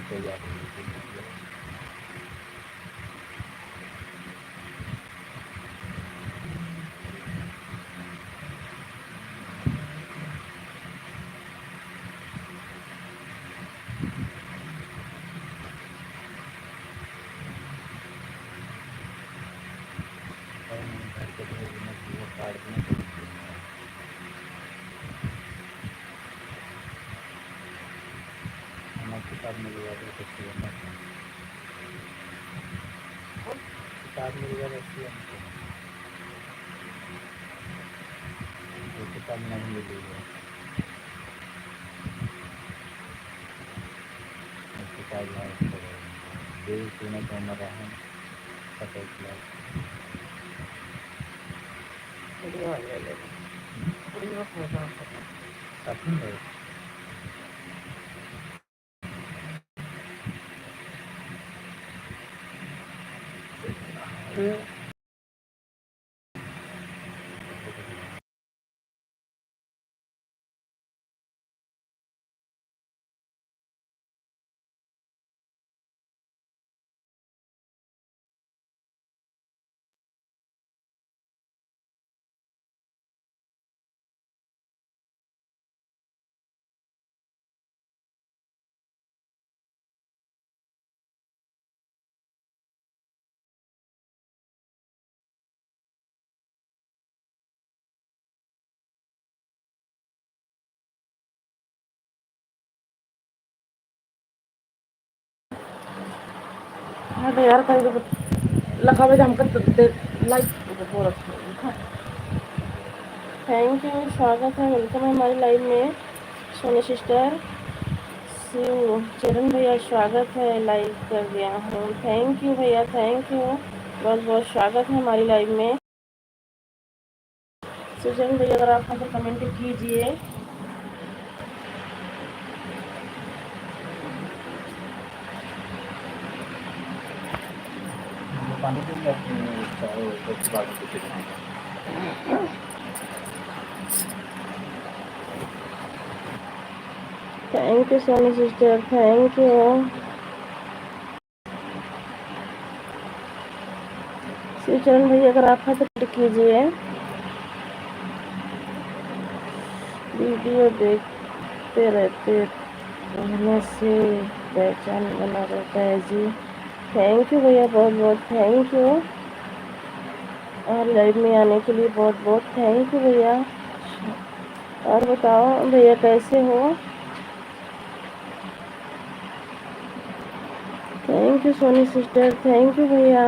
तैयार हुई। घर के भेजने के लिए कार्ड में हमारे किताब मिल गया तो किताब मिल गया तो हमको किताब नहीं मिली है। किताब तीनों कमरा है हाँ यार कहीं लगा हुआ हमको लाइक पूरा। थैंक यू, स्वागत है, वेलकम है हमारी लाइव में। सोनी सिस्टर, शिव चरण भैया स्वागत है, लाइव कर दिया हूँ। थैंक यू भैया, थैंक यू, बहुत बहुत स्वागत है हमारी लाइव में। सुचरण भैया अगर आप तो कमेंट कीजिए। पानी thank you Soni sister, thank you. Sucharan भैया अगर आप तो कीजिए। वीडियो देखते रहने से पहचान बना रहता है जी। थैंक यू भैया, बहुत बहुत थैंक यू, और लाइव में आने के लिए बहुत बहुत थैंक यू भैया। और बताओ भैया कैसे हो? Thank you Soni sister, thank you भैया।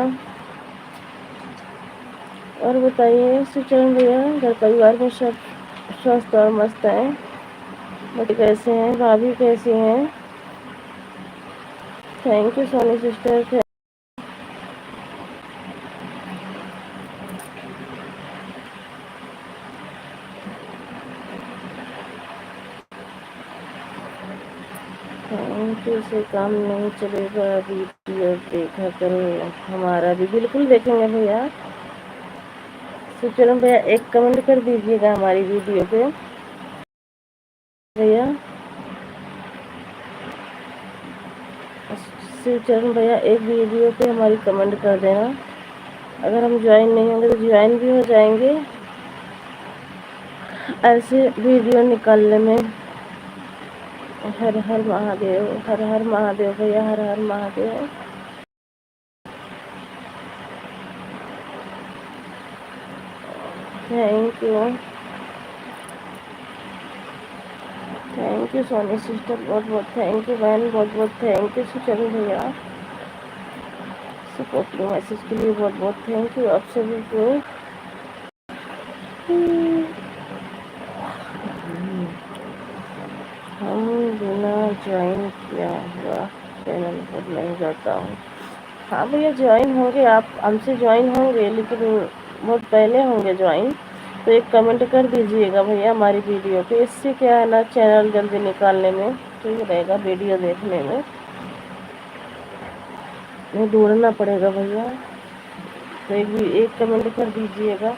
और बताइए सुचरण भैया, घर परिवार में सब स्वस्थ और मस्त हैं? बच्चे कैसे हैं? भाभी कैसी हैं? Thank you Soni sister. Thank you से काम नहीं चलेगा, वीडियो देखा करो हमारा भी। बिल्कुल देखेंगे भैया। सुचरण भैया एक कमेंट कर दीजिएगा हमारी वीडियो पे भैया। सुचरण भैया एक वीडियो पे हमारी कमेंट कर देना। अगर हम ज्वाइन नहीं होंगे तो ज्वाइन भी हो जाएंगे ऐसे वीडियो निकालने में। हर हर महादेव, हर हर महादेव भैया, हर हर Mahadev. Thank you, thank you Soni sister, बहुत बहुत थैंक यू बहन, बहुत बहुत थैंक यू सुचरण भैया। सपोर्टिंग मैसेज के लिए बहुत बहुत थैंक यू आप सभी को। हम बिना ज्वाइन किया हुआ चैनल पर नहीं जाता हूँ। हाँ भैया ज्वाइन होंगे, आप हमसे ज्वाइन होंगे लेकिन बहुत पहले होंगे ज्वाइन, तो एक कमेंट कर दीजिएगा भैया हमारी वीडियो पे। इससे क्या है ना, चैनल जल्दी निकालने में ठीक रहेगा, वीडियो देखने में नहीं ढूंढना पड़ेगा भैया। तो एक कमेंट कर दीजिएगा।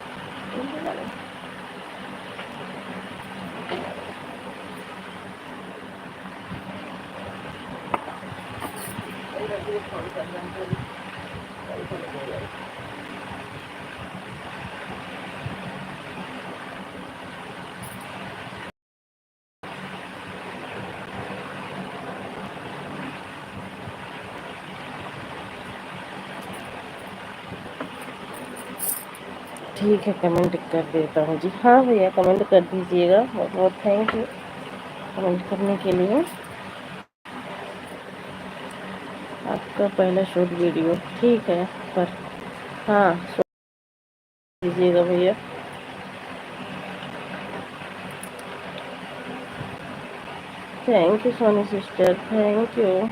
भी फ़ोन कर रहा है। कल तो लगेगा ही। ठीक है, कमेंट कर देता हूँ जी। हाँ भैया, कमेंट कर दीजिएगा। बहुत बहुत थैंक यू कमेंट करने के लिए। आपका पहला शॉर्ट वीडियो ठीक है, पर हाँ शॉर्ट दीजिएगा भैया। Thank you Soni sister, thank you.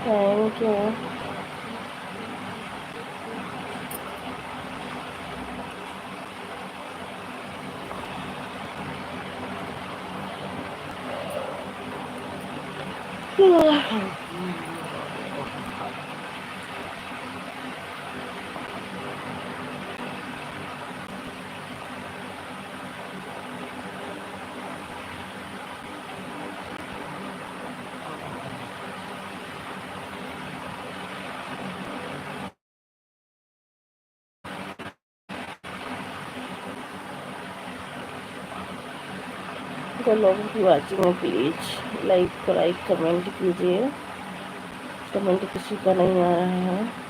Thank you. जो लोगों की वाचिंग है प्लीज लाइक कमेंट कीजिए। कमेंट किसी का नहीं आ रहा है।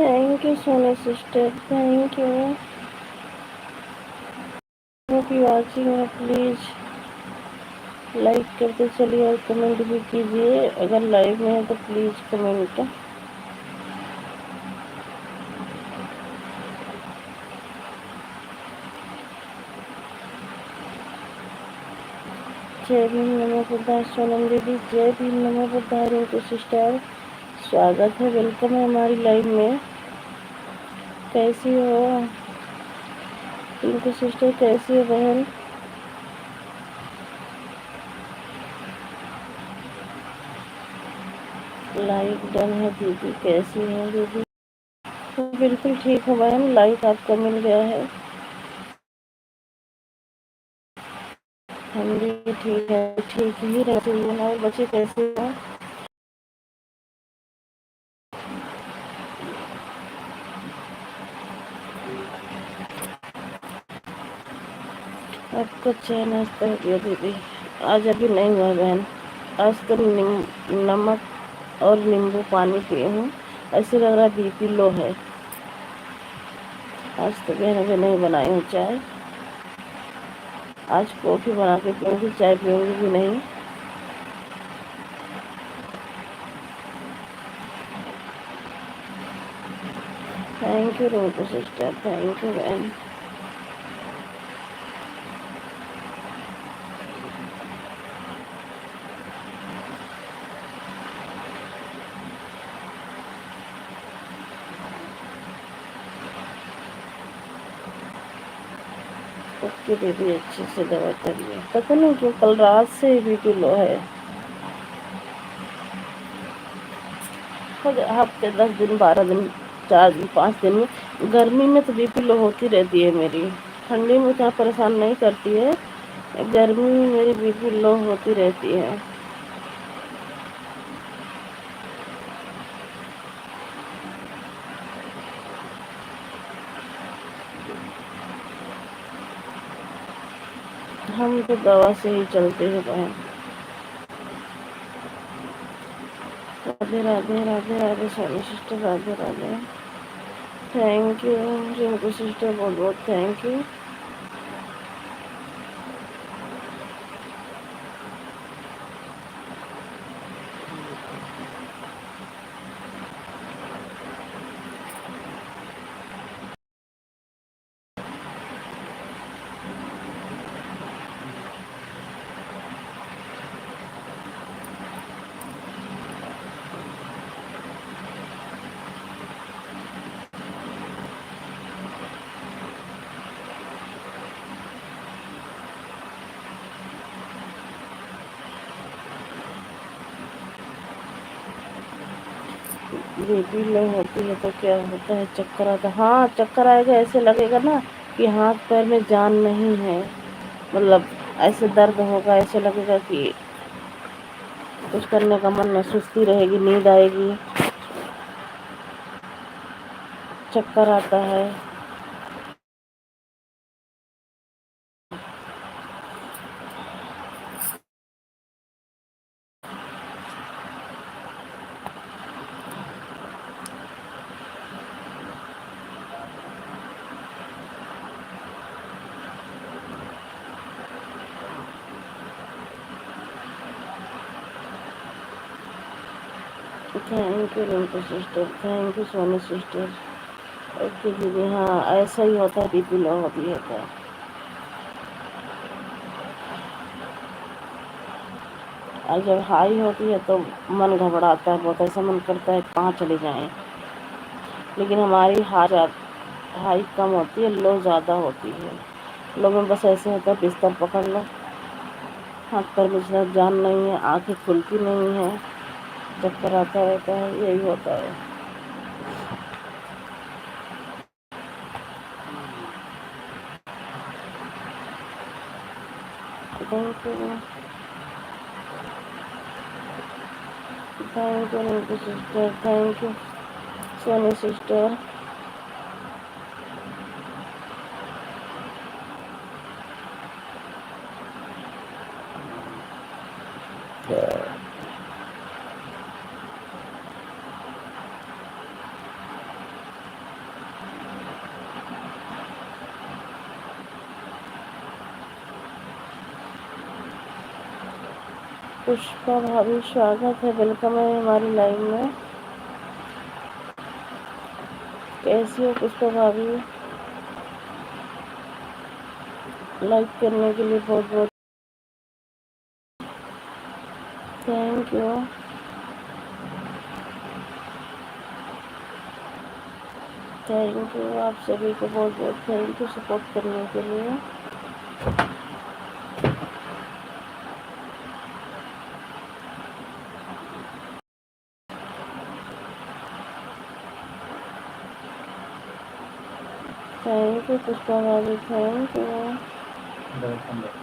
Thank you Soni sister, thank you. की वॉचिंग है, प्लीज़ लाइक करते चलिए और कमेंट भी कीजिए। अगर लाइव में है तो प्लीज़ कमेंट। जय भीम, नमो बुद्धाय सोनम दीदी, जय भीम, नमो बुद्धाय रिंकू सिस्टर, स्वागत है, वेलकम है हमारी लाइव में। कैसी हो रिंकू सिस्टर, कैसी हो बहन? लाइक डन है दीदी, कैसी है दीदी? तो बिल्कुल ठीक है बहन, लाइक आपका मिल गया है। हम भी ठीक है, ठीक ही रहते हैं। हमारे बच्चे कैसे हैं? आपको चाय नाश्ता हो गया दीदी? आज अभी नहीं हुआ बहन, आज तो नमक और नींबू पानी पिए हूँ। ऐसे लग रहा बीपी लो है। आज तो बहन अभी नहीं बनाई हूँ चाय, आज कॉफ़ी बना के पीऊँगी, चाय पीऊँगी भी नहीं। Thank you Rinku sister, thank you बहन। ओके दीदी, अच्छे से दवा करिए। पता नहीं क्यों कल रात से ही बीपी लो है। हफ्ते 10 दिन 12 दिन 4 दिन 5 दिन में, गर्मी में तो बीपी लो होती रहती है मेरी। ठंडी में इतना परेशान नहीं करती है, गर्मी में मेरी बीपी लो होती रहती है। हम तो दवा से ही चलते हैं बहन। Radhe Radhe, Radhe Radhe Soni sister, Radhe Radhe. Thank you Rinku sister, बहुत बहुत थैंक यू। बीपी लो होती है तो क्या होता है? चक्कर आता, हाँ चक्कर आएगा, ऐसे लगेगा ना कि हाथ पैर में जान नहीं है। मतलब ऐसे दर्द होगा, ऐसे लगेगा कि कुछ करने का मन न, सुस्ती रहेगी, नींद आएगी, चक्कर आता है। Thank you Rinku sister, thank you Soni sister. Okay दीदी, हाँ ऐसा ही होता है, बीपी लो होती है तो। और जब हाई होती है तो मन घबराता है बहुत, ऐसा मन करता है कहाँ चले जाएं। लेकिन हमारी हाई कम होती है, लो ज़्यादा होती है। लो में बस ऐसे होता है बिस्तर पकड़ लो, हाथ पैर में जरा जान नहीं है, आंखें खुलती नहीं है, चक्कर आता रहता है, यही होता है। Thank you, thank you Rinku sister, thank you Soni sister. Pushpa भाभी स्वागत है, वेलकम है हमारी लाइव में। कैसी हो पुष्पा भाभी? लाइक करने के लिए बहुत बहुत थैंक यू। थैंक यू आप सभी को बहुत बहुत थैंक यू सपोर्ट करने के लिए। थैंक यू पुष्पा भाभी, thank you. Welcome back.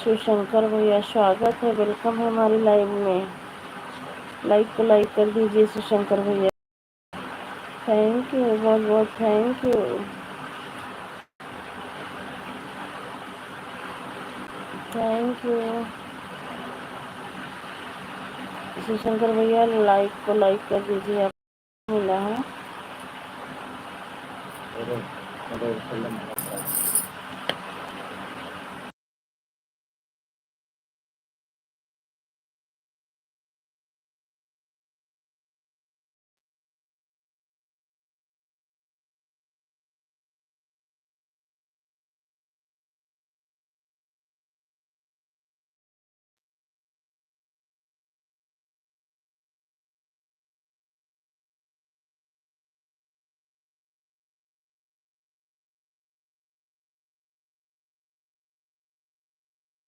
Shivshankar भैया स्वागत है, वेलकम है हमारी लाइव में। लाइक को लाइक कर दीजिए शिवशंकर भैया। थैंक यू, बहुत बहुत thank you. Thank you Shivshankar भैया, लाइक को लाइक कर दीजिए। आप मिला है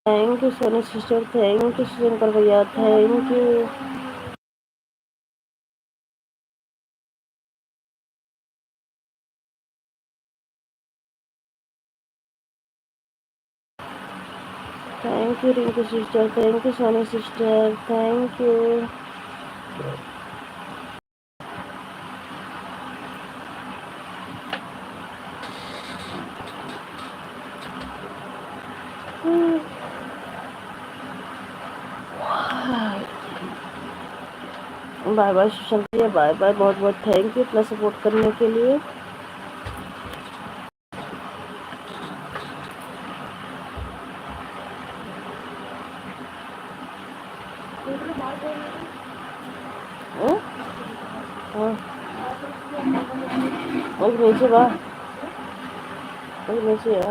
thank you Soni sister, thank you Shivshankar भैया, thank you. Thank you Rinku sister, thank you Soni sister, thank you. Bye bye Shivshankar भैया, बाय बाय, बहुत बहुत थैंक यू इतना सपोर्ट करने के लिए। नीचे बा नीचे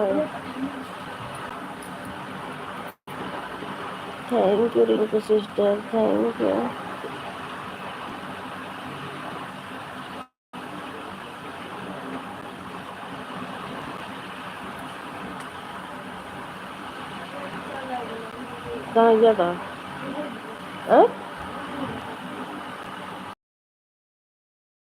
thank you Rinku sister, thank you. कहाँ गया था?